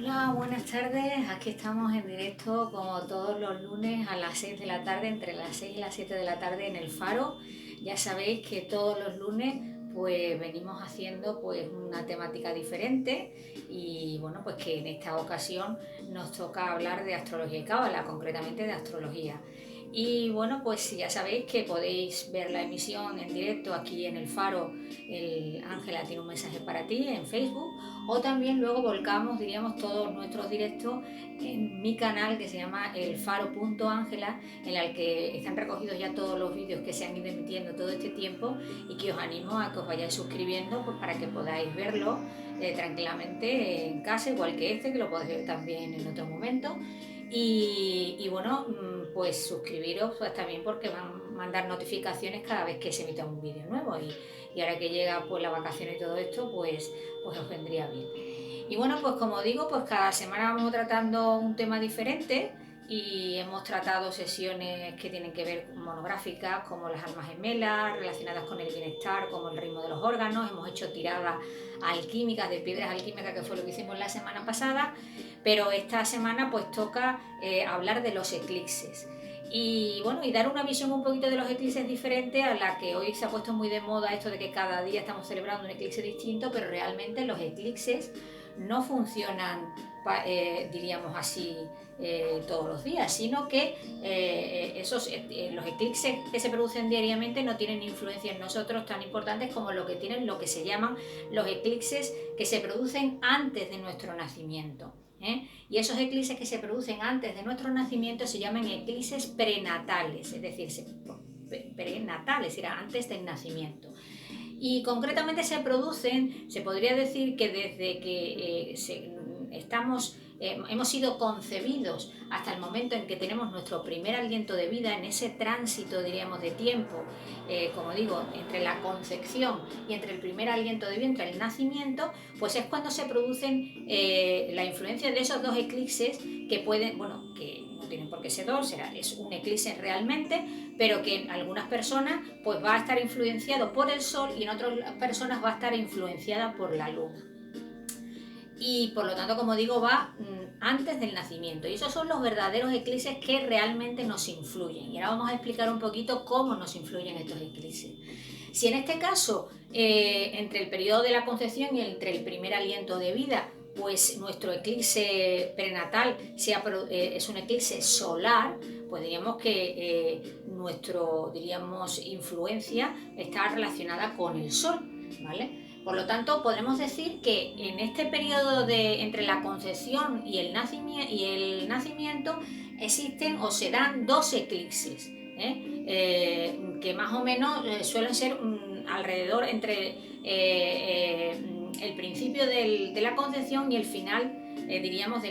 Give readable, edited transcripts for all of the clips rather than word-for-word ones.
Hola, buenas tardes. Aquí estamos en directo como todos los lunes a las 6 de la tarde, entre las 6 y las 7 de la tarde en El Faro. Ya sabéis que todos los lunes pues venimos haciendo pues una temática diferente y bueno, pues que en esta ocasión nos toca hablar de astrología y cábala, concretamente de astrología. Y bueno, pues ya sabéis que podéis ver la emisión en directo aquí en El Faro, el Ángela tiene un mensaje para ti en Facebook, o también luego volcamos, diríamos, todos nuestros directos en mi canal que se llama elfaro.ángela, en el que están recogidos ya todos los vídeos que se han ido emitiendo todo este tiempo y que os animo a que os vayáis suscribiendo pues, para que podáis verlo tranquilamente en casa, igual que este, que lo podéis ver también en otro momento. Y bueno, pues suscribiros pues, también porque van a mandar notificaciones cada vez que se emita un vídeo nuevo y ahora que llega pues la vacación y todo esto pues os vendría bien. Y bueno, pues como digo, pues cada semana vamos tratando un tema diferente y hemos tratado sesiones que tienen que ver con monográficas como las almas gemelas, relacionadas con el bienestar, como el ritmo de los órganos, hemos hecho tiradas alquímicas, de piedras alquímicas, que fue lo que hicimos la semana pasada, pero esta semana pues toca hablar de los eclipses. Y bueno, y dar una visión un poquito de los eclipses diferente a la que hoy se ha puesto muy de moda esto de que cada día estamos celebrando un eclipse distinto, pero realmente los eclipses no funcionan, diríamos así, todos los días, sino que los eclipses que se producen diariamente no tienen influencia en nosotros tan importantes como lo que tienen lo que se llaman los eclipses que se producen antes de nuestro nacimiento. Y esos eclipses que se producen antes de nuestro nacimiento se llaman eclipses prenatales, es decir, prenatales, era antes del nacimiento. Y concretamente se producen, se podría decir que desde que hemos sido concebidos hasta el momento en que tenemos nuestro primer aliento de vida, en ese tránsito, diríamos, de tiempo, como digo, entre la concepción y entre el primer aliento de vida, entre el nacimiento, pues es cuando se producen la influencia de esos dos eclipses que pueden, bueno, que no tienen por qué ser dos, es un eclipse realmente, pero que en algunas personas pues va a estar influenciado por el sol y en otras personas va a estar influenciada por la luna. Y por lo tanto, como digo, va antes del nacimiento. Y esos son los verdaderos eclipses que realmente nos influyen. Y ahora vamos a explicar un poquito cómo nos influyen estos eclipses. Si en este caso, entre el periodo de la concepción y entre el primer aliento de vida, pues nuestro eclipse prenatal es un eclipse solar, pues diríamos que nuestra influencia está relacionada con el sol, ¿vale? Por lo tanto, podremos decir que en este periodo entre la concepción y el nacimiento existen o se dan dos eclipses, que más o menos suelen ser alrededor entre el principio de la concepción y el final, diríamos,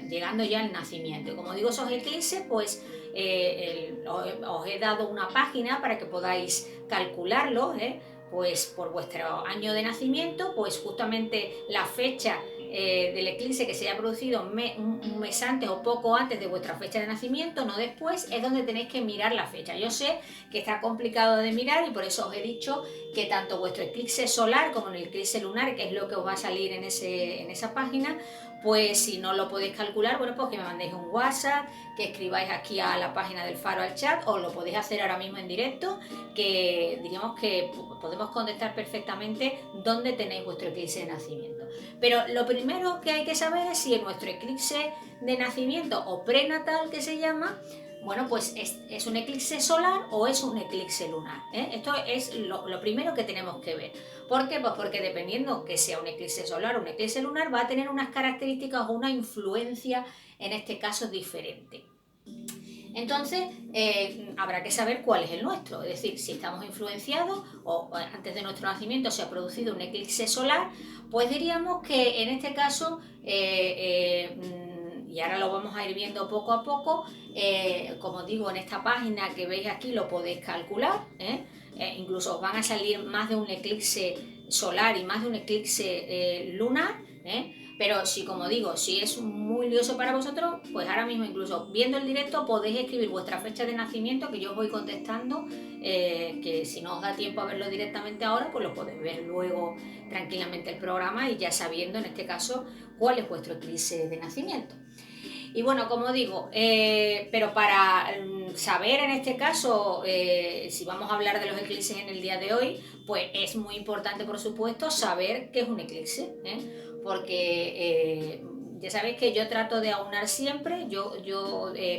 llegando ya al nacimiento. Como digo, esos eclipses, pues os he dado una página para que podáis calcularlos, pues por vuestro año de nacimiento, pues justamente la fecha del eclipse que se haya producido un mes antes o poco antes de vuestra fecha de nacimiento, no después, es donde tenéis que mirar la fecha. Yo sé que está complicado de mirar y por eso os he dicho que tanto vuestro eclipse solar como el eclipse lunar, que es lo que os va a salir en esa página, pues si no lo podéis calcular, bueno, pues que me mandéis un WhatsApp, que escribáis aquí a la página del Faro al chat, o lo podéis hacer ahora mismo en directo, que diríamos que podemos contestar perfectamente dónde tenéis vuestro eclipse de nacimiento. Pero lo primero que hay que saber es si en nuestro eclipse de nacimiento o prenatal, que se llama, bueno, pues es un eclipse solar o es un eclipse lunar. Esto es lo primero que tenemos que ver. ¿Por qué? Pues porque dependiendo que sea un eclipse solar o un eclipse lunar, va a tener unas características o una influencia, en este caso, diferente. Entonces, habrá que saber cuál es el nuestro, es decir, si estamos influenciados o antes de nuestro nacimiento se ha producido un eclipse solar, pues diríamos que en este caso, y ahora lo vamos a ir viendo poco a poco, como digo, en esta página que veis aquí lo podéis calcular, incluso os van a salir más de un eclipse solar y más de un eclipse lunar, Pero si, como digo, si es muy lioso para vosotros, pues ahora mismo incluso viendo el directo podéis escribir vuestra fecha de nacimiento, que yo os voy contestando, que si no os da tiempo a verlo directamente ahora, pues lo podéis ver luego tranquilamente el programa y ya sabiendo en este caso cuál es vuestro eclipse de nacimiento. Y bueno, como digo, pero para saber en este caso, si vamos a hablar de los eclipses en el día de hoy, pues es muy importante, por supuesto, saber qué es un eclipse, porque ya sabéis que yo trato de aunar siempre, yo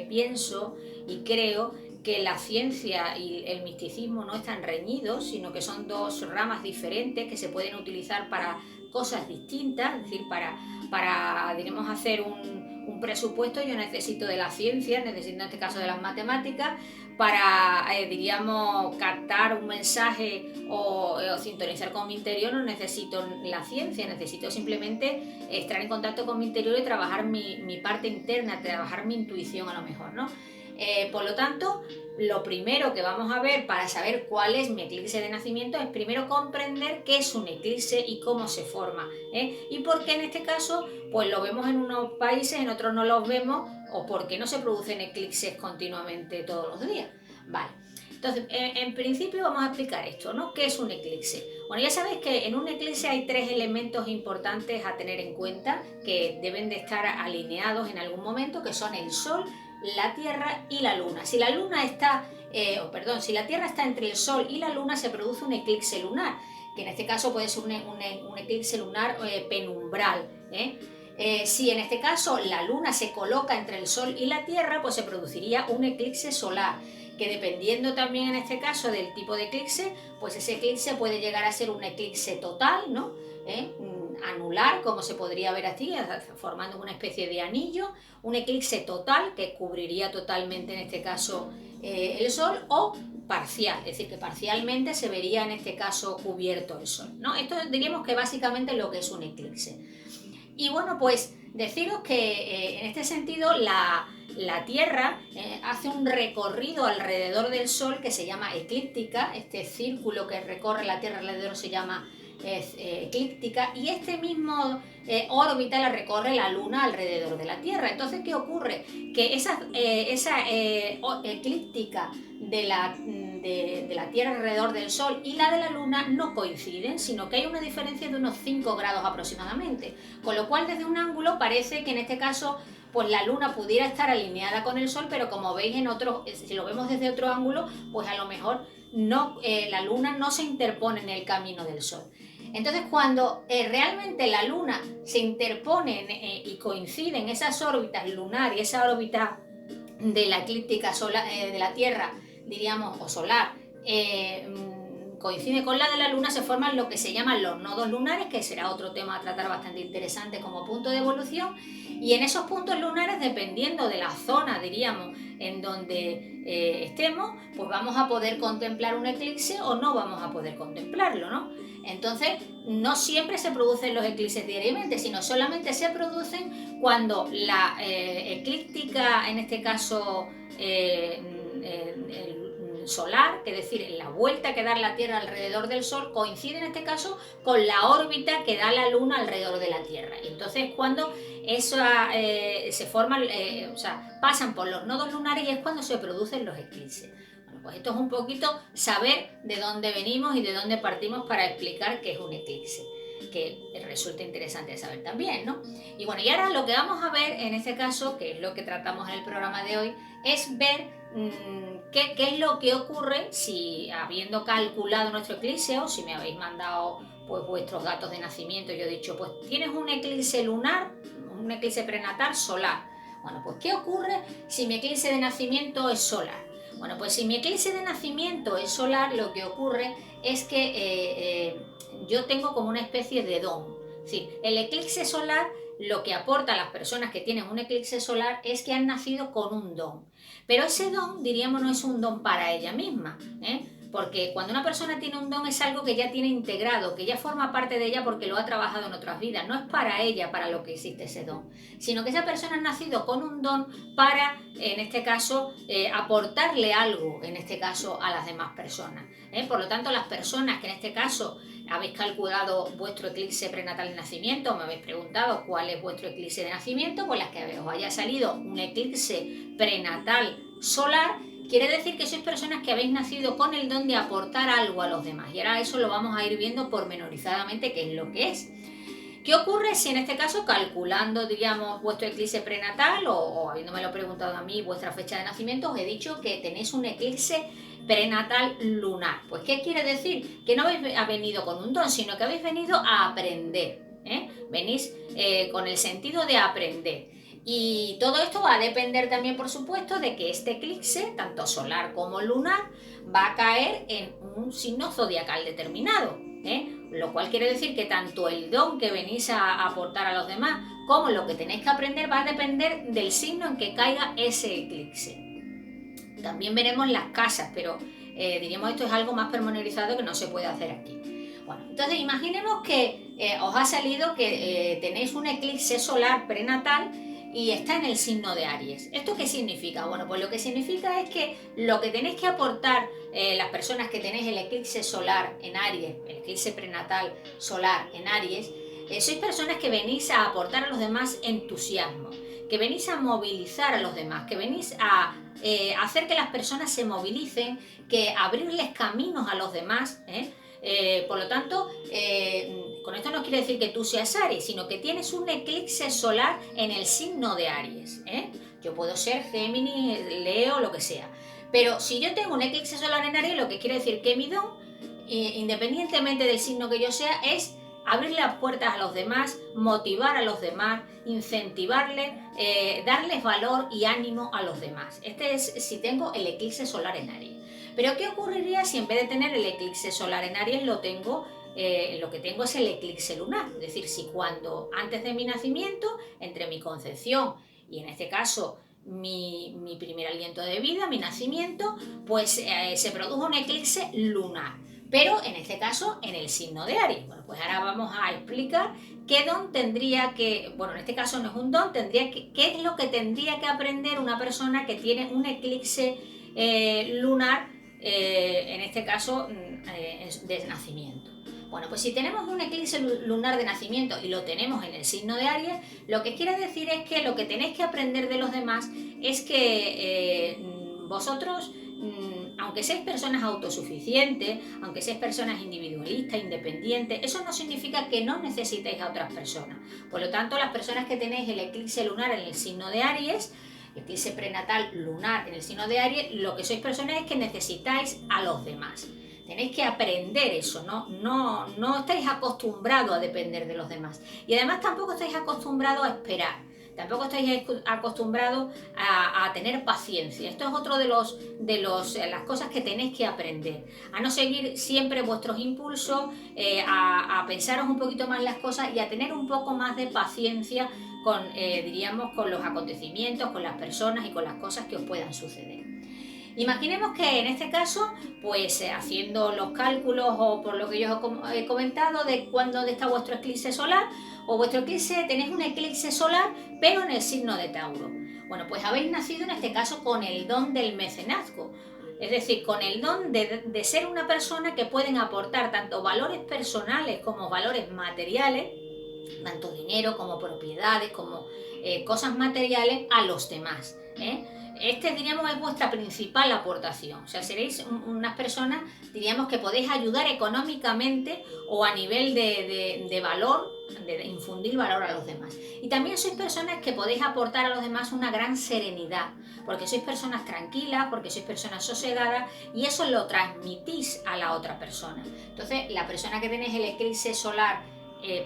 pienso y creo que la ciencia y el misticismo no están reñidos, sino que son dos ramas diferentes que se pueden utilizar para cosas distintas, es decir, para digamos, hacer un presupuesto yo necesito de la ciencia, necesito en este caso de las matemáticas, para, diríamos, captar un mensaje o sintonizar con mi interior no necesito la ciencia, necesito simplemente estar en contacto con mi interior y trabajar mi parte interna, trabajar mi intuición a lo mejor, ¿no? Por lo tanto, lo primero que vamos a ver para saber cuál es mi eclipse de nacimiento es primero comprender qué es un eclipse y cómo se forma, y por qué en este caso pues lo vemos en unos países, en otros no los vemos, o por qué no se producen eclipses continuamente todos los días. Vale. Entonces, en principio vamos a explicar esto, ¿no? ¿Qué es un eclipse? Bueno, ya sabéis que en un eclipse hay tres elementos importantes a tener en cuenta que deben de estar alineados en algún momento, que son el Sol, la Tierra y la Luna. Si la Luna está, si la Tierra está entre el Sol y la Luna, se produce un eclipse lunar, que en este caso puede ser un eclipse lunar penumbral. Si en este caso la Luna se coloca entre el Sol y la Tierra, pues se produciría un eclipse solar, que dependiendo también en este caso del tipo de eclipse, pues ese eclipse puede llegar a ser un eclipse total, ¿no? Anular, como se podría ver aquí, formando una especie de anillo, un eclipse total que cubriría totalmente en este caso el Sol, o parcial, es decir, que parcialmente se vería en este caso cubierto el Sol, ¿no? Esto diríamos que básicamente lo que es un eclipse. Y bueno, pues deciros que en este sentido la Tierra hace un recorrido alrededor del Sol que se llama eclíptica, este círculo que recorre la Tierra alrededor se llama eclíptica, y este mismo órbita la recorre la Luna alrededor de la Tierra. Entonces, ¿qué ocurre? Que esa eclíptica de la Tierra alrededor del Sol y la de la Luna no coinciden, sino que hay una diferencia de unos 5 grados aproximadamente, con lo cual desde un ángulo parece que en este caso pues la Luna pudiera estar alineada con el Sol, pero como veis si lo vemos desde otro ángulo, pues a lo mejor no, la Luna no se interpone en el camino del Sol. Entonces, cuando realmente la Luna se interpone y coinciden esas órbitas lunar y esa órbita de la eclíptica solar, de la Tierra, diríamos, o solar, coincide con la de la Luna, se forman lo que se llaman los nodos lunares, que será otro tema a tratar bastante interesante como punto de evolución. Y en esos puntos lunares, dependiendo de la zona, diríamos, en donde estemos, pues vamos a poder contemplar un eclipse o no vamos a poder contemplarlo, ¿no? Entonces, no siempre se producen los eclipses diariamente, sino solamente se producen cuando la eclíptica, en este caso solar, es decir, la vuelta que da la Tierra alrededor del Sol, coincide en este caso con la órbita que da la Luna alrededor de la Tierra. Y entonces cuando se forman, pasan por los nodos lunares, y es cuando se producen los eclipses. Bueno, pues esto es un poquito saber de dónde venimos y de dónde partimos para explicar qué es un eclipse, que resulta interesante saber también, ¿no? Y bueno, y ahora lo que vamos a ver en este caso, que es lo que tratamos en el programa de hoy, es ver qué es lo que ocurre si, habiendo calculado nuestro eclipse, o si me habéis mandado pues vuestros datos de nacimiento, yo he dicho, pues tienes un eclipse lunar, un eclipse prenatal solar. Bueno, pues ¿qué ocurre si mi eclipse de nacimiento es solar? Bueno, pues si mi eclipse de nacimiento es solar, lo que ocurre es que yo tengo como una especie de don. Sí, el eclipse solar lo que aporta a las personas que tienen un eclipse solar es que han nacido con un don. Pero ese don, diríamos, no es un don para ella misma, porque cuando una persona tiene un don es algo que ya tiene integrado, que ya forma parte de ella porque lo ha trabajado en otras vidas, no es para ella para lo que existe ese don, sino que esa persona ha nacido con un don para, en este caso, aportarle algo, en este caso, a las demás personas. Por lo tanto, las personas que en este caso habéis calculado vuestro eclipse prenatal de nacimiento, me habéis preguntado cuál es vuestro eclipse de nacimiento, pues las que os haya salido un eclipse prenatal solar, quiere decir que sois personas que habéis nacido con el don de aportar algo a los demás. Y ahora eso lo vamos a ir viendo pormenorizadamente qué es lo que es. ¿Qué ocurre si en este caso, calculando, diríamos, vuestro eclipse prenatal o habiéndomelo preguntado a mí vuestra fecha de nacimiento, os he dicho que tenéis un eclipse prenatal lunar? Pues ¿qué quiere decir? Que no habéis venido con un don, sino que habéis venido a aprender. Venís con el sentido de aprender. Y todo esto va a depender también, por supuesto, de que este eclipse, tanto solar como lunar, va a caer en un signo zodiacal determinado. Lo cual quiere decir que tanto el don que venís a aportar a los demás como lo que tenéis que aprender va a depender del signo en que caiga ese eclipse. También veremos las casas, pero diríamos esto es algo más pormenorizado que no se puede hacer aquí. Bueno, entonces imaginemos que os ha salido que tenéis un eclipse solar prenatal y está en el signo de Aries. ¿Esto qué significa? Bueno, pues lo que significa es que lo que tenéis que aportar las personas que tenéis el eclipse solar en Aries, el eclipse prenatal solar en Aries, sois personas que venís a aportar a los demás entusiasmo, que venís a movilizar a los demás, que venís a hacer que las personas se movilicen, que abrirles caminos a los demás. Por lo tanto, con esto no quiere decir que tú seas Aries, sino que tienes un eclipse solar en el signo de Aries. Yo puedo ser Géminis, Leo, lo que sea. Pero si yo tengo un eclipse solar en Aries, lo que quiere decir que mi don, independientemente del signo que yo sea, es abrir las puertas a los demás, motivar a los demás, incentivarles, darles valor y ánimo a los demás. Este es si tengo el eclipse solar en Aries. Pero ¿qué ocurriría si en vez de tener el eclipse solar en Aries lo que tengo es el eclipse lunar? Es decir, si cuando antes de mi nacimiento, entre mi concepción y en este caso mi primer aliento de vida, mi nacimiento, pues se produjo un eclipse lunar, pero en este caso en el signo de Aries. Bueno, pues ahora vamos a explicar qué don tendría que, bueno, en este caso no es un don, qué es lo que tendría que aprender una persona que tiene un eclipse lunar, en este caso de nacimiento. Bueno, pues si tenemos un eclipse lunar de nacimiento y lo tenemos en el signo de Aries, lo que quiere decir es que lo que tenéis que aprender de los demás es que vosotros, aunque seáis personas autosuficientes, aunque seáis personas individualistas, independientes, eso no significa que no necesitéis a otras personas. Por lo tanto, las personas que tenéis el eclipse lunar en el signo de Aries, eclipse prenatal lunar en el signo de Aries, lo que sois personas es que necesitáis a los demás. Tenéis que aprender eso, no estáis acostumbrados a depender de los demás. Y además tampoco estáis acostumbrados a esperar. Tampoco estáis acostumbrados a tener paciencia. Esto es otro de las cosas que tenéis que aprender. A no seguir siempre vuestros impulsos, a pensaros un poquito más las cosas y a tener un poco más de paciencia diríamos, con los acontecimientos, con las personas y con las cosas que os puedan suceder. Imaginemos que en este caso, pues haciendo los cálculos o por lo que yo os he comentado de cuándo está vuestro eclipse solar o vuestro eclipse, tenéis un eclipse solar pero en el signo de Tauro. Bueno, pues habéis nacido en este caso con el don del mecenazgo, es decir, con el don de ser una persona que pueden aportar tanto valores personales como valores materiales, tanto dinero como propiedades, como cosas materiales a los demás. Este, diríamos, es vuestra principal aportación. O sea, seréis unas personas, diríamos, que podéis ayudar económicamente o a nivel de valor, de infundir valor a los demás. Y también sois personas que podéis aportar a los demás una gran serenidad, porque sois personas tranquilas, porque sois personas sosegadas y eso lo transmitís a la otra persona. Entonces, la persona que tenéis el eclipse solar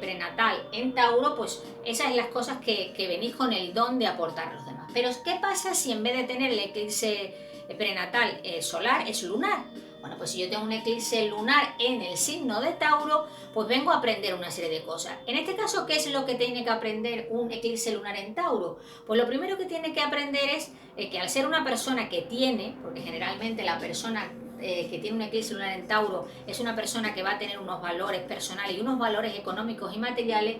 prenatal en Tauro, pues esas son las cosas que venís con el don de aportar a los demás. Pero ¿qué pasa si en vez de tener el eclipse prenatal solar es lunar? Bueno, pues si yo tengo un eclipse lunar en el signo de Tauro, pues vengo a aprender una serie de cosas. En este caso, ¿qué es lo que tiene que aprender un eclipse lunar en Tauro? Pues lo primero que tiene que aprender es que al ser una persona que tiene, porque generalmente la persona que tiene un eclipse lunar en Tauro es una persona que va a tener unos valores personales y unos valores económicos y materiales,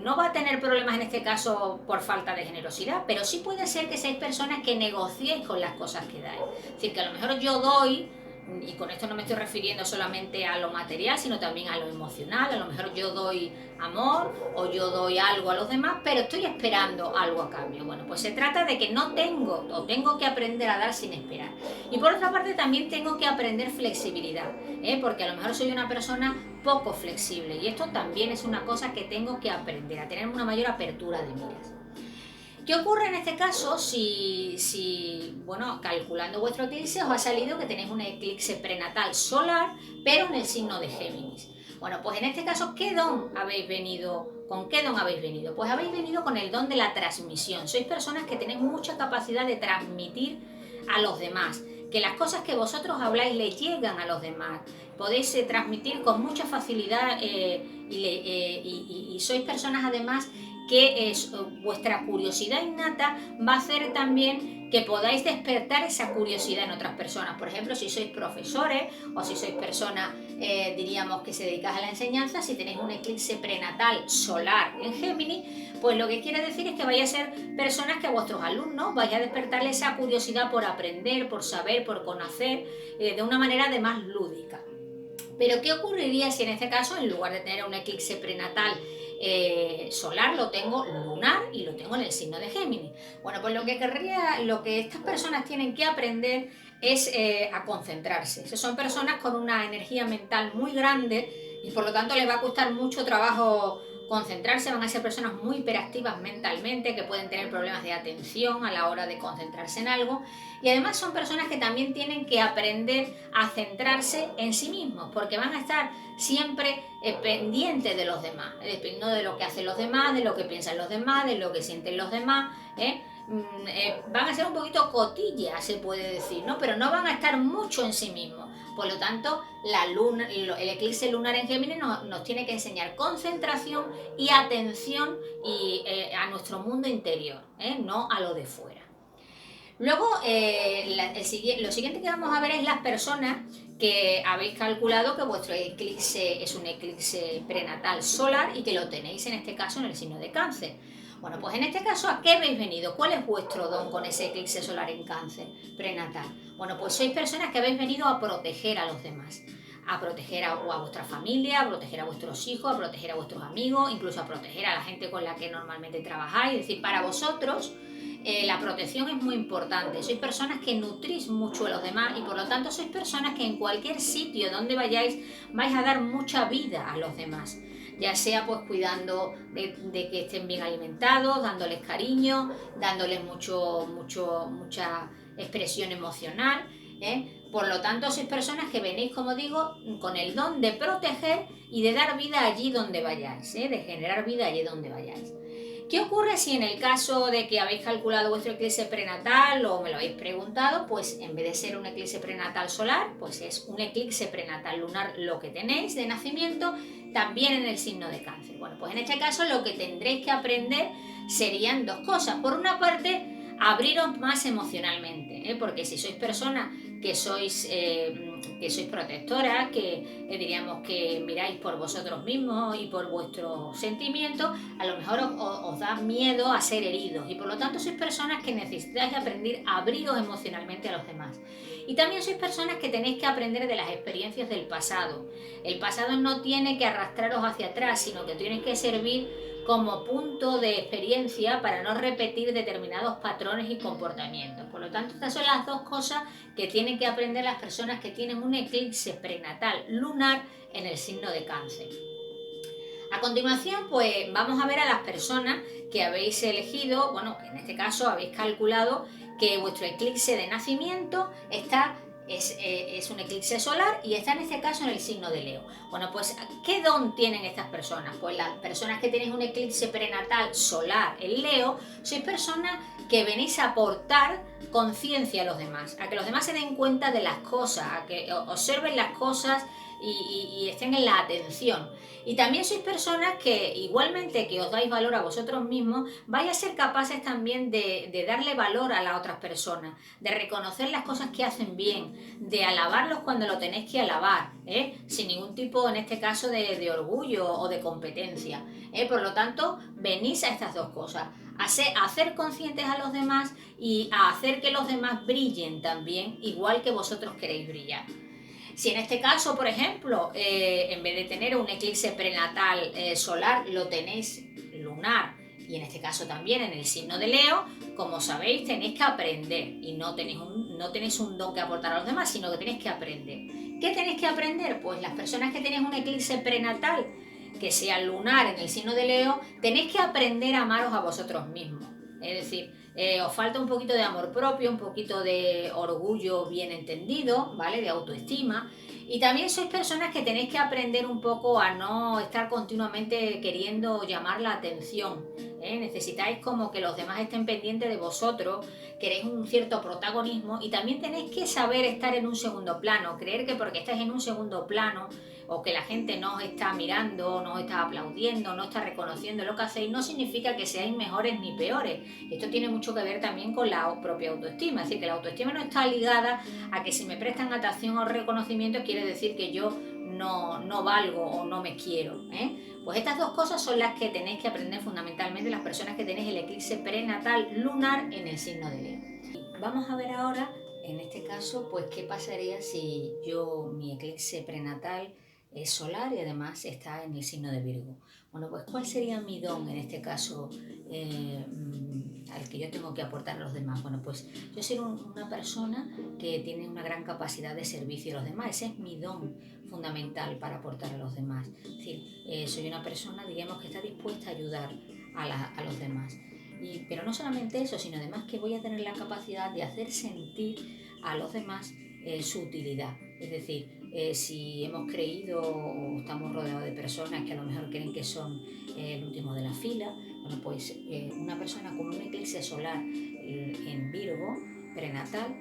no va a tener problemas en este caso por falta de generosidad, pero sí puede ser que seáis personas que negociéis con las cosas que dais. Es decir, que a lo mejor yo doy, y con esto no me estoy refiriendo solamente a lo material, sino también a lo emocional. A lo mejor yo doy amor o yo doy algo a los demás, pero estoy esperando algo a cambio. Bueno, pues se trata de que no tengo o tengo que aprender a dar sin esperar. Y por otra parte también tengo que aprender flexibilidad, porque a lo mejor soy una persona poco flexible y esto también es una cosa que tengo que aprender, a tener una mayor apertura de miras. ¿Qué ocurre en este caso si, bueno, calculando vuestro eclipse os ha salido que tenéis un eclipse prenatal solar, pero en el signo de Géminis? Bueno, pues en este caso, ¿qué don habéis venido? ¿Con qué don habéis venido? Pues habéis venido con el don de la transmisión. Sois personas que tenéis mucha capacidad de transmitir a los demás, que las cosas que vosotros habláis le llegan a los demás. Podéis transmitir con mucha facilidad y sois personas además que vuestra curiosidad innata va a hacer también que podáis despertar esa curiosidad en otras personas. Por ejemplo, si sois profesores o si sois personas, diríamos, que se dedicáis a la enseñanza, si tenéis un eclipse prenatal solar en Géminis, pues lo que quiere decir es que vais a ser personas que a vuestros alumnos vais a despertarles esa curiosidad por aprender, por saber, por conocer, de una manera además lúdica. Pero ¿qué ocurriría si en este caso, en lugar de tener un eclipse prenatal solar, lo tengo lunar y lo tengo en el signo de Géminis? Bueno, pues lo que estas personas tienen que aprender es a concentrarse. Son personas con una energía mental muy grande y por lo tanto les va a costar mucho trabajo concentrarse. Van a ser personas muy hiperactivas mentalmente, que pueden tener problemas de atención a la hora de concentrarse en algo, y además son personas que también tienen que aprender a centrarse en sí mismos, porque van a estar siempre pendientes de los demás, dependiendo de lo que hacen los demás, de lo que piensan los demás, de lo que sienten los demás, van a ser un poquito cotillas, se puede decir, ¿no? Pero no van a estar mucho en sí mismos. Por lo tanto, el eclipse lunar en Géminis nos tiene que enseñar concentración y atención a nuestro mundo interior, no a lo de fuera. Luego, lo siguiente que vamos a ver es las personas que habéis calculado que vuestro eclipse es un eclipse prenatal solar y que lo tenéis en este caso en el signo de Cáncer. Bueno, pues en este caso, ¿a qué habéis venido? ¿Cuál es vuestro don con ese eclipse solar en Cáncer prenatal? Bueno, pues sois personas que habéis venido a proteger a los demás, a proteger a vuestra familia, a proteger a vuestros hijos, a proteger a vuestros amigos, incluso a proteger a la gente con la que normalmente trabajáis. Es decir, para vosotros la protección es muy importante. Sois personas que nutrís mucho a los demás y por lo tanto sois personas que en cualquier sitio donde vayáis vais a dar mucha vida a los demás, ya sea pues cuidando de que estén bien alimentados, dándoles cariño, dándoles mucha expresión emocional, Por lo tanto, sois personas que venís, como digo, con el don de proteger y de dar vida allí donde vayáis, de generar vida allí donde vayáis. ¿Qué ocurre si en el caso de que habéis calculado vuestro eclipse prenatal o me lo habéis preguntado, pues en vez de ser un eclipse prenatal solar, pues es un eclipse prenatal lunar lo que tenéis de nacimiento, también en el signo de Cáncer? Bueno, pues en este caso lo que tendréis que aprender serían dos cosas. Por una parte, abriros más emocionalmente, porque si sois personas que sois protectoras, que diríamos que miráis por vosotros mismos y por vuestros sentimientos, a lo mejor os da miedo a ser heridos y por lo tanto sois personas que necesitáis aprender a abriros emocionalmente a los demás. Y también sois personas que tenéis que aprender de las experiencias del pasado. El pasado no tiene que arrastraros hacia atrás, sino que tiene que servir como punto de experiencia para no repetir determinados patrones y comportamientos. Por lo tanto, estas son las dos cosas que tienen que aprender las personas que tienen un eclipse prenatal lunar en el signo de Cáncer. A continuación, pues vamos a ver a las personas que habéis elegido, bueno, en este caso habéis calculado que vuestro eclipse de nacimiento es un eclipse solar y está en este caso en el signo de Leo. Bueno, pues ¿qué don tienen estas personas? Pues las personas que tenéis un eclipse prenatal solar en Leo, sois personas que venís a aportar conciencia a los demás, a que los demás se den cuenta de las cosas, a que observen las cosas y estén en la atención. Y también sois personas que, igualmente que os dais valor a vosotros mismos, vais a ser capaces también de darle valor a las otras personas, de reconocer las cosas que hacen bien, de alabarlos cuando lo tenéis que alabar, sin ningún tipo, en este caso, de orgullo o de competencia. Por lo tanto, venís a estas dos cosas, a hacer conscientes a los demás y a hacer que los demás brillen también, igual que vosotros queréis brillar. Si en este caso, por ejemplo, en vez de tener un eclipse prenatal solar, lo tenéis lunar, y en este caso también en el signo de Leo, como sabéis, tenéis que aprender y no tenéis un don que aportar a los demás, sino que tenéis que aprender. ¿Qué tenéis que aprender? Pues las personas que tenéis un eclipse prenatal, que sea lunar en el signo de Leo, tenéis que aprender a amaros a vosotros mismos. Es decir, os falta un poquito de amor propio, un poquito de orgullo bien entendido, ¿vale? De autoestima. Y también sois personas que tenéis que aprender un poco a no estar continuamente queriendo llamar la atención. Necesitáis como que los demás estén pendientes de vosotros, queréis un cierto protagonismo y también tenéis que saber estar en un segundo plano, creer que porque estáis en un segundo plano o que la gente no os está mirando, no os está aplaudiendo, no está reconociendo lo que hacéis, no significa que seáis mejores ni peores. Esto tiene mucho que ver también con la propia autoestima, es decir, que la autoestima no está ligada a que si me prestan atención o reconocimiento quiere decir que yo no valgo o no me quiero. Pues estas dos cosas son las que tenéis que aprender fundamentalmente las personas que tenéis el eclipse prenatal lunar en el signo de Leo. Vamos a ver ahora, en este caso, pues qué pasaría si mi eclipse prenatal es solar y además está en el signo de Virgo. Bueno, pues ¿cuál sería mi don en este caso al que yo tengo que aportar a los demás? Bueno, pues yo soy una persona que tiene una gran capacidad de servicio a los demás. Ese es mi don fundamental para aportar a los demás. Es decir, soy una persona, digamos, que está dispuesta a ayudar a los demás. Pero no solamente eso, sino además que voy a tener la capacidad de hacer sentir a los demás su utilidad. Es decir, si hemos creído o estamos rodeados de personas que a lo mejor creen que son el último de la fila, bueno, pues una persona con un eclipse solar en Virgo, prenatal,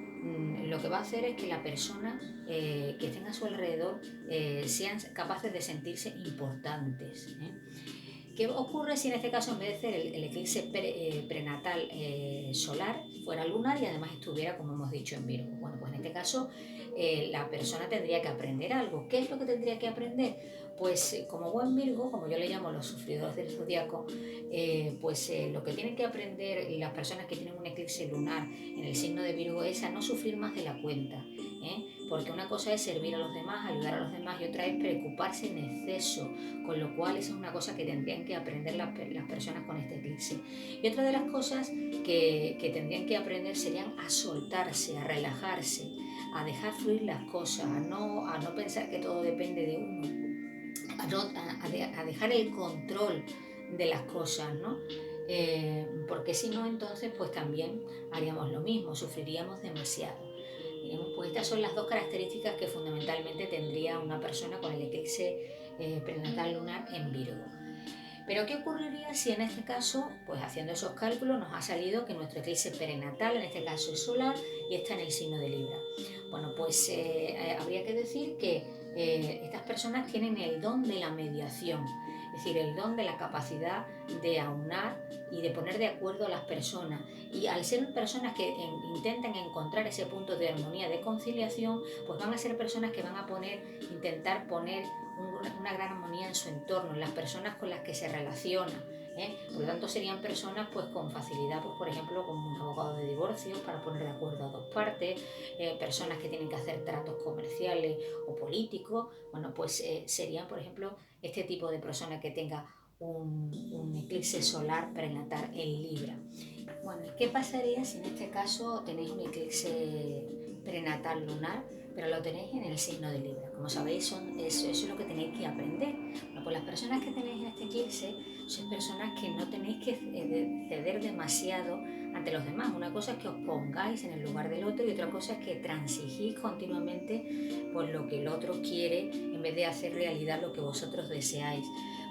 lo que va a hacer es que la persona que estén a su alrededor sean capaces de sentirse importantes. ¿Qué ocurre si en este caso, en vez de ser el eclipse prenatal solar, fuera lunar y además estuviera, como hemos dicho, en Virgo? Bueno, pues en este caso la persona tendría que aprender algo. ¿Qué es lo que tendría que aprender? Pues como buen Virgo, como yo le llamo los sufridores del zodiaco, lo que tienen que aprender las personas que tienen un eclipse lunar en el signo de Virgo es a no sufrir más de la cuenta. Porque una cosa es servir a los demás, ayudar a los demás, y otra es preocuparse en exceso, con lo cual esa es una cosa que tendrían que aprender las personas con este eclipse. Y otra de las cosas que tendrían que aprender serían a soltarse, a relajarse, a dejar fluir las cosas, a no pensar que todo depende de uno, a dejar el control de las cosas, ¿no? Porque si no, entonces pues también haríamos lo mismo, sufriríamos demasiado. Pues estas son las dos características que fundamentalmente tendría una persona con el eclipse prenatal lunar en Virgo. Pero ¿qué ocurriría si en este caso, pues haciendo esos cálculos, nos ha salido que nuestro eclipse prenatal, en este caso es solar, y está en el signo de Libra? Bueno, pues habría que decir que estas personas tienen el don de la mediación, es decir, el don de la capacidad de aunar y de poner de acuerdo a las personas. Y al ser personas que intentan encontrar ese punto de armonía, de conciliación, pues van a ser personas que van a intentar poner una gran armonía en su entorno, en las personas con las que se relacionan. Por lo tanto, serían personas pues con facilidad, pues, por ejemplo, con un abogado de divorcio para poner de acuerdo a dos partes, personas que tienen que hacer tratos comerciales o políticos. Bueno, pues serían, por ejemplo, este tipo de persona que tenga un eclipse solar prenatal en Libra. Bueno, ¿y qué pasaría si en este caso tenéis un eclipse prenatal lunar, pero lo tenéis en el signo de Libra? Como sabéis, eso es lo que tenéis que aprender. Bueno, pues las personas que tenéis en este eclipse sois personas que no tenéis que ceder demasiado ante los demás. Una cosa es que os pongáis en el lugar del otro y otra cosa es que transigís continuamente por lo que el otro quiere en vez de hacer realidad lo que vosotros deseáis.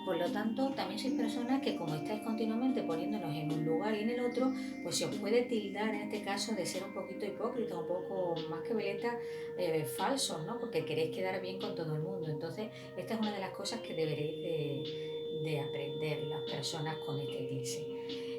Por lo tanto, también sois personas que, como estáis continuamente poniéndonos en un lugar y en el otro, pues se os puede tildar en este caso de ser un poquito hipócrita, un poco más que veleta, falsos, ¿no? Porque queréis quedar bien con todo el mundo. Entonces, esta es una de las cosas que deberéis de aprender las personas con este eclipse.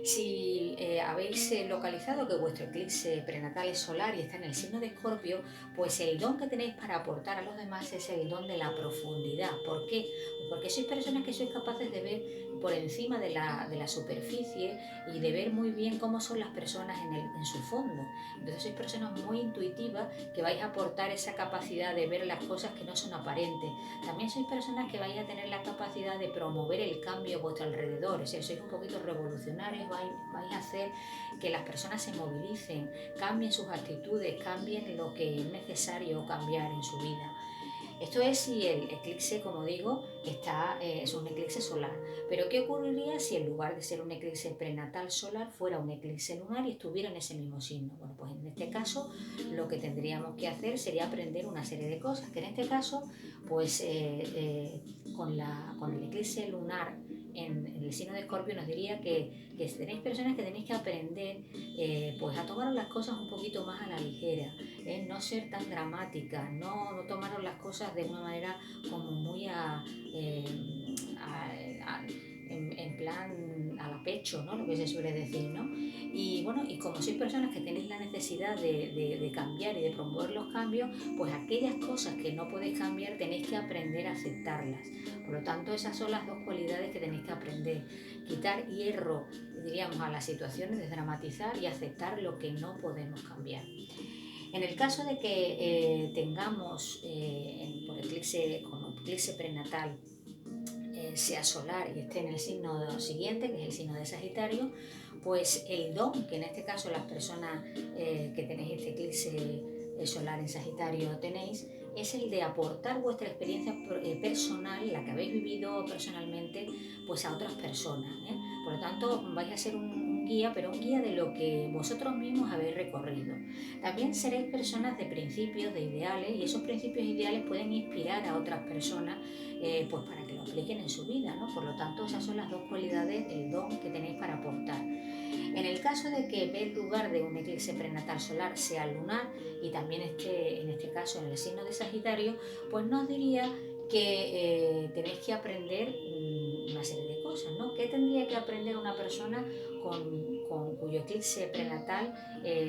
Si habéis localizado que vuestro eclipse prenatal es solar y está en el signo de Escorpio, pues el don que tenéis para aportar a los demás es el don de la profundidad. ¿Por qué? Porque sois personas que sois capaces de ver por encima de la superficie y de ver muy bien cómo son las personas en su fondo. Entonces sois personas muy intuitivas que vais a aportar esa capacidad de ver las cosas que no son aparentes. También sois personas que vais a tener la capacidad de promover el cambio a vuestro alrededor, es decir, sois un poquito revolucionarios, vais a hacer que las personas se movilicen, cambien sus actitudes, cambien lo que es necesario cambiar en su vida. Esto es si el eclipse, como digo, es un eclipse solar. Pero ¿qué ocurriría si en lugar de ser un eclipse prenatal solar fuera un eclipse lunar y estuviera en ese mismo signo? Bueno, pues en este caso lo que tendríamos que hacer sería aprender una serie de cosas, que en este caso, pues con el eclipse lunar en el signo de Escorpio nos diría que tenéis personas que tenéis que aprender pues a tomar las cosas un poquito más a la ligera, no ser tan dramática, no tomaros las cosas de una manera como muy en plan a la pecho, ¿no? Lo que se suele decir, ¿no? Y bueno, y como sois personas que tenéis la necesidad de cambiar y de promover los cambios, pues aquellas cosas que no podéis cambiar tenéis que aprender a aceptarlas. Por lo tanto, esas son las dos cualidades que tenéis que aprender. Quitar hierro, diríamos, a las situaciones, desdramatizar y aceptar lo que no podemos cambiar. En el caso de que tengamos por eclipse, con eclipse prenatal, sea solar y esté en el signo siguiente, que es el signo de Sagitario, pues el don que en este caso las personas que tenéis este eclipse solar en Sagitario tenéis, es el de aportar vuestra experiencia personal, la que habéis vivido personalmente, pues a otras personas. Por lo tanto, vais a ser un guía, pero un guía de lo que vosotros mismos habéis recorrido. También seréis personas de principios, de ideales, y esos principios e ideales pueden inspirar a otras personas pues para que lo apliquen en su vida, ¿no? Por lo tanto, esas son las dos cualidades del don que tenéis para aportar. En el caso de que el lugar de un eclipse prenatal solar sea lunar y también esté, en este caso, en el signo de Sagitario, pues no os diría que tenéis que aprender una serie de cosas, ¿no? ¿Qué tendría que aprender una persona cuyo eclipse prenatal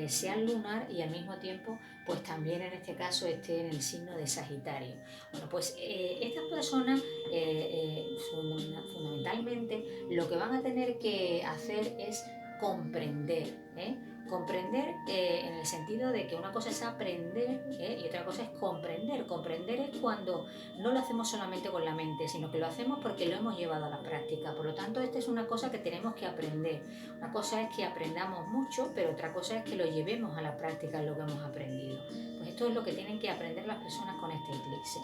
sea lunar y al mismo tiempo pues también en este caso esté en el signo de Sagitario? Bueno, pues estas personas fundamentalmente lo que van a tener que hacer es comprender, comprender en el sentido de que una cosa es aprender y otra cosa es comprender. Comprender es cuando no lo hacemos solamente con la mente, sino que lo hacemos porque lo hemos llevado a la práctica. Por lo tanto, esta es una cosa que tenemos que aprender. Una cosa es que aprendamos mucho, pero otra cosa es que lo llevemos a la práctica en lo que hemos aprendido. Pues esto es lo que tienen que aprender las personas con este eclipse.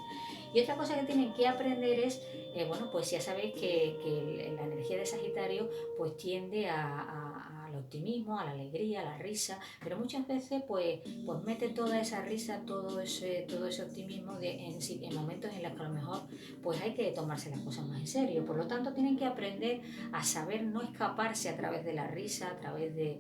Y otra cosa que tienen que aprender es, bueno, pues ya sabéis que la energía de Sagitario pues tiende al optimismo, a la alegría, a la risa, pero muchas veces pues mete toda esa risa, todo ese optimismo en momentos en los que a lo mejor pues hay que tomarse las cosas más en serio. Por lo tanto, tienen que aprender a saber no escaparse a través de la risa, a través de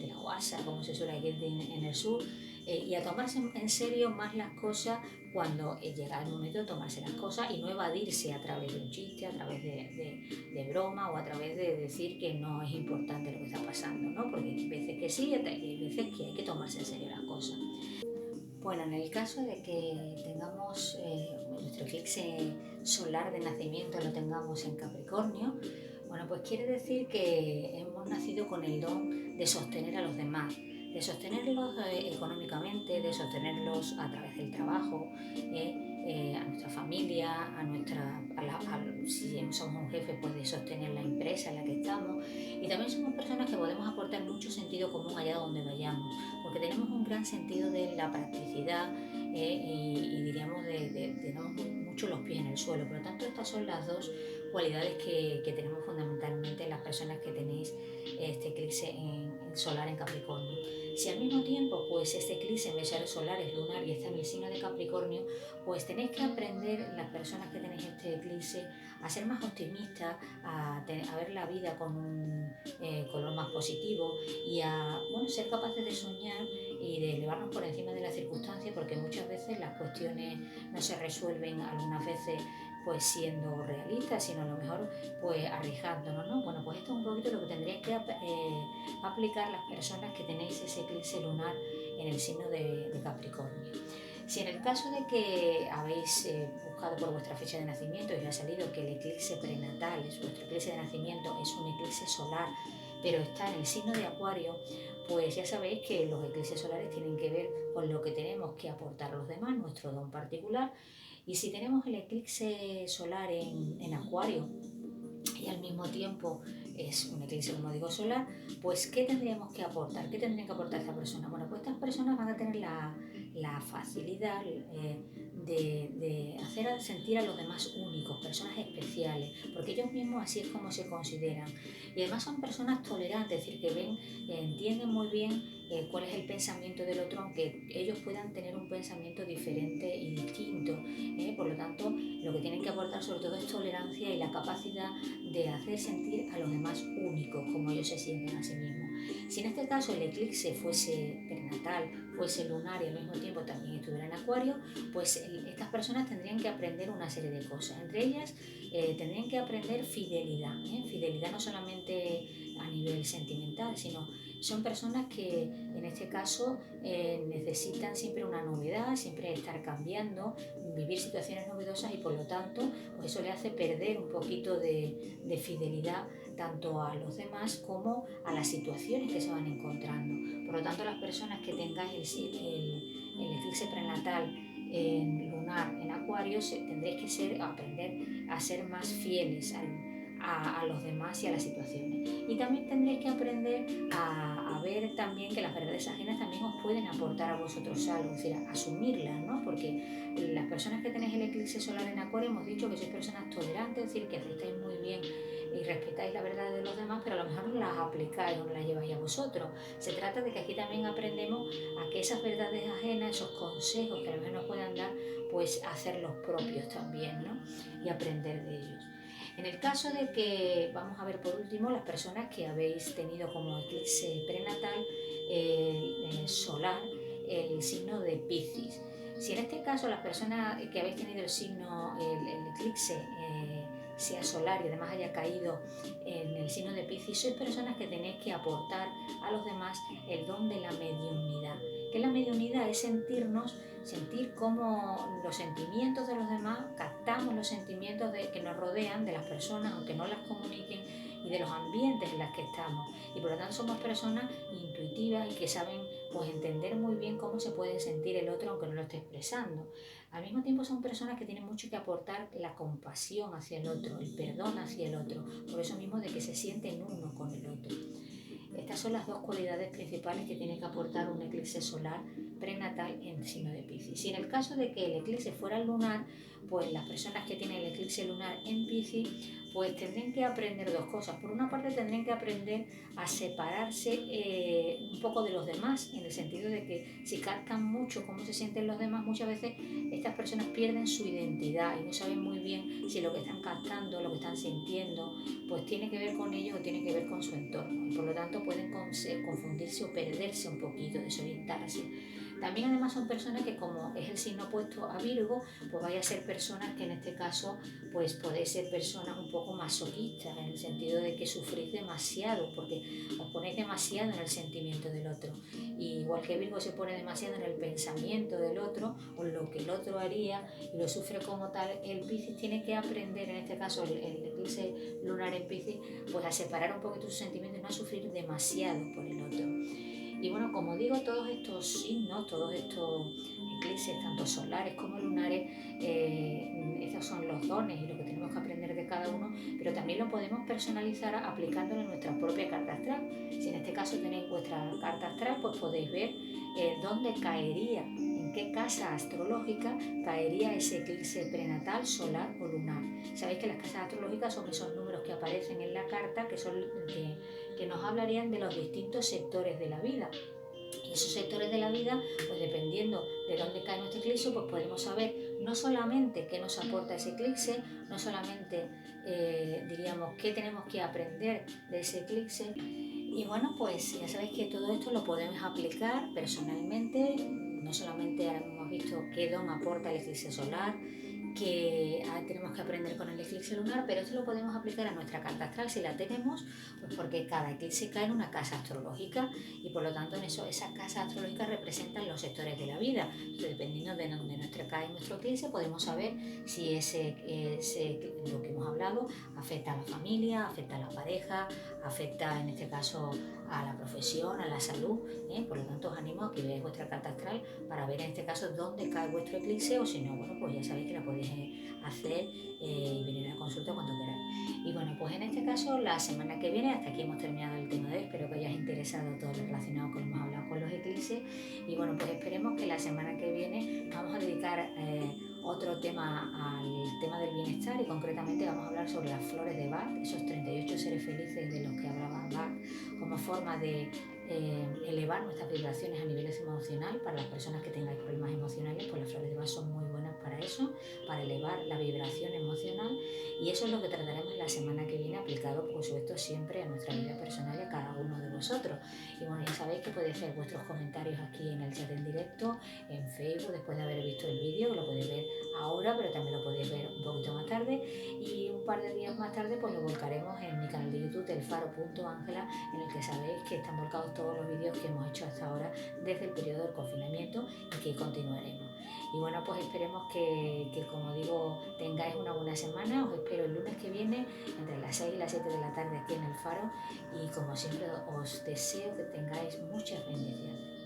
la guasa, como se suele decir en el sur, y a tomarse en serio más las cosas cuando llega el momento de tomarse las cosas y no evadirse a través de un chiste, a través de broma o a través de decir que no es importante lo que está pasando, ¿no? Porque hay veces que sí y hay veces que hay que tomarse en serio las cosas. Bueno, en el caso de que tengamos nuestro eclipse solar de nacimiento lo tengamos en Capricornio, bueno, pues quiere decir que hemos nacido con el don de sostener a los demás, de sostenerlos económicamente, de sostenerlos a través del trabajo, a nuestra familia, si somos un jefe, pues de sostener la empresa en la que estamos. Y también somos personas que podemos aportar mucho sentido común allá donde vayamos, porque tenemos un gran sentido de la practicidad y diríamos tenemos mucho los pies en el suelo. Por lo tanto, estas son las dos cualidades que tenemos fundamentalmente las personas que tenéis este eclipse solar en Capricornio. Si al mismo tiempo pues este eclipse en vez de ser solar es lunar y está en el signo de Capricornio, pues tenéis que aprender, las personas que tenéis este eclipse, a ser más optimistas, a ver la vida con un color más positivo y a ser capaces de soñar y de elevarnos por encima de las circunstancias, porque muchas veces las cuestiones no se resuelven algunas veces pues siendo realistas, sino a lo mejor pues arriesgándonos, ¿no? Bueno, pues esto es un poquito lo que tendríais que aplicar las personas que tenéis ese eclipse lunar en el signo de Capricornio. Si en el caso de que habéis buscado por vuestra fecha de nacimiento y os ha salido que el eclipse prenatal, vuestro eclipse de nacimiento es un eclipse solar, pero está en el signo de Acuario, pues ya sabéis que los eclipses solares tienen que ver con lo que tenemos que aportar a los demás, nuestro don particular. Y si tenemos el eclipse solar en Acuario y al mismo tiempo es un eclipse, como digo, solar, pues ¿qué tendríamos que aportar? ¿Qué tendrían que aportar estas personas? Bueno, pues estas personas van a tener la facilidad de hacer sentir a los demás únicos, personas especiales, porque ellos mismos así es como se consideran. Y además son personas tolerantes, es decir, que ven, entienden muy bien cuál es el pensamiento del otro, aunque ellos puedan tener un pensamiento diferente y distinto. Por lo tanto, lo que tienen que aportar sobre todo es tolerancia y la capacidad de hacer sentir a los demás únicos, como ellos se sienten a sí mismos. Si en este caso el eclipse fuese prenatal, fuese lunar y al mismo tiempo también estuviera en Acuario, pues estas personas tendrían que aprender una serie de cosas. Entre ellas tendrían que aprender fidelidad. Fidelidad no solamente a nivel sentimental, sino son personas que en este caso necesitan siempre una novedad, siempre estar cambiando, vivir situaciones novedosas y por lo tanto pues eso le hace perder un poquito de fidelidad tanto a los demás como a las situaciones que se van encontrando. Por lo tanto, las personas que tengáis el eclipse prenatal en lunar en Acuario tendréis que aprender a ser más fieles a los demás y a las situaciones. Y también tendréis que aprender a ver también que las verdades ajenas también os pueden aportar a vosotros algo, es decir, a asumirlas, ¿no? Porque las personas que tenéis el eclipse solar en Acuario hemos dicho que sois personas tolerantes, es decir, que aceptáis muy bien y respetáis la verdad de los demás, pero a lo mejor no las aplicáis o no las lleváis a vosotros. Se trata de que aquí también aprendemos a que esas verdades ajenas, esos consejos que a lo mejor nos puedan dar, pues hacerlos propios también, ¿no? Y aprender de ellos. En el caso de que, vamos a ver por último, las personas que habéis tenido como eclipse prenatal solar el signo de Piscis. Si en este caso las personas que habéis tenido el eclipse sea solar y además haya caído en el signo de Piscis, sois personas que tenéis que aportar a los demás el don de la mediunidad. ¿Qué es la mediunidad? Es sentir cómo los sentimientos de los demás, captamos los sentimientos que nos rodean, de las personas, aunque no las comuniquen, y de los ambientes en los que estamos. Y por lo tanto somos personas intuitivas y que saben pues entender muy bien cómo se puede sentir el otro aunque no lo esté expresando. Al mismo tiempo son personas que tienen mucho que aportar la compasión hacia el otro, el perdón hacia el otro, por eso mismo de que se sienten uno con el otro. Estas son las dos cualidades principales que tiene que aportar un eclipse solar prenatal en signo de Piscis. Si en el caso de que el eclipse fuera lunar, pues las personas que tienen el eclipse lunar en Piscis pues tendrían que aprender dos cosas. Por una parte tendrían que aprender a separarse un poco de los demás, en el sentido de que si captan mucho cómo se sienten los demás, muchas veces estas personas pierden su identidad y no saben muy bien si lo que están captando, lo que están sintiendo, pues tiene que ver con ellos o tiene que ver con su entorno. Y por lo tanto pueden confundirse o perderse un poquito, desorientarse. También además son personas que, como es el signo opuesto a Virgo, pues vaya a ser personas que en este caso pues podéis ser personas un poco masoquistas, en el sentido de que sufrís demasiado porque os ponéis demasiado en el sentimiento del otro. Y igual que Virgo se pone demasiado en el pensamiento del otro o en lo que el otro haría y lo sufre como tal, el Piscis tiene que aprender, en este caso el eclipse lunar en Piscis, pues a separar un poquito sus sentimientos y no a sufrir demasiado por el otro. Y bueno, como digo, todos estos signos, todos estos eclipses, tanto solares como lunares, esos son los dones y lo que tenemos que aprender de cada uno, pero también lo podemos personalizar aplicándolo en nuestra propia carta astral. Si en este caso caso tenéis vuestra carta astral, pues podéis ver dónde caería, en qué casa astrológica caería ese eclipse prenatal, solar o lunar. Sabéis que las casas astrológicas son esos números que aparecen en la carta que nos hablarían de los distintos sectores de la vida. Y esos sectores de la vida, pues dependiendo de dónde cae nuestro eclipse, pues podemos saber no solamente qué nos aporta ese eclipse, no solamente diríamos qué tenemos que aprender de ese eclipse. Y bueno, pues ya sabéis que todo esto lo podemos aplicar personalmente, no solamente ahora hemos visto qué don aporta el eclipse solar, que tenemos que aprender con el eclipse lunar, pero esto lo podemos aplicar a nuestra carta astral si la tenemos, pues porque cada eclipse cae en una casa astrológica y por lo tanto en eso, esas casas astrológicas representan los sectores de la vida. Entonces, dependiendo de donde cae nuestro eclipse, podemos saber si lo que hemos hablado afecta a la familia, afecta a la pareja, afecta en este caso a la profesión, a la salud. Por lo tanto, os animo a que veáis vuestra carta astral para ver en este caso dónde cae vuestro eclipse, o si no, bueno, pues ya sabéis que la podéis hacer y venir a consulta cuando queráis. Y bueno, pues en este caso, la semana que viene, hasta aquí hemos terminado el tema de hoy, espero que os haya interesado todo lo relacionado con lo que hemos hablado con los eclipses. Y bueno, pues esperemos que la semana que viene vamos a dedicar otro tema al tema del bienestar, y concretamente vamos a hablar sobre las flores de Bach, esos 38 seres felices de los que hablaba Bach, como forma de elevar nuestras vibraciones a nivel emocional. Para las personas que tengáis problemas emocionales, pues las flores de Bach son muy buenas para eso, para elevar la vibración emocional, y eso es lo que trataremos la semana que viene, aplicado por supuesto siempre a nuestra vida personal y a cada uno de vosotros. Y bueno, ya sabéis que podéis hacer vuestros comentarios aquí en el chat en directo, en Facebook, después de haber visto el vídeo, que lo podéis ver ahora, pero también lo podéis ver un poquito más tarde, y un par de días más tarde pues lo volcaremos en mi canal de YouTube, elfaro.angela, en el que sabéis que están volcados todos los vídeos que hemos hecho hasta ahora desde el periodo del confinamiento y que continuaremos. Y bueno, pues esperemos que como digo, tengáis una buena semana. Os espero el lunes que viene entre las 6 y las 7 de la tarde aquí en El Faro, y como siempre os deseo que tengáis muchas bendiciones.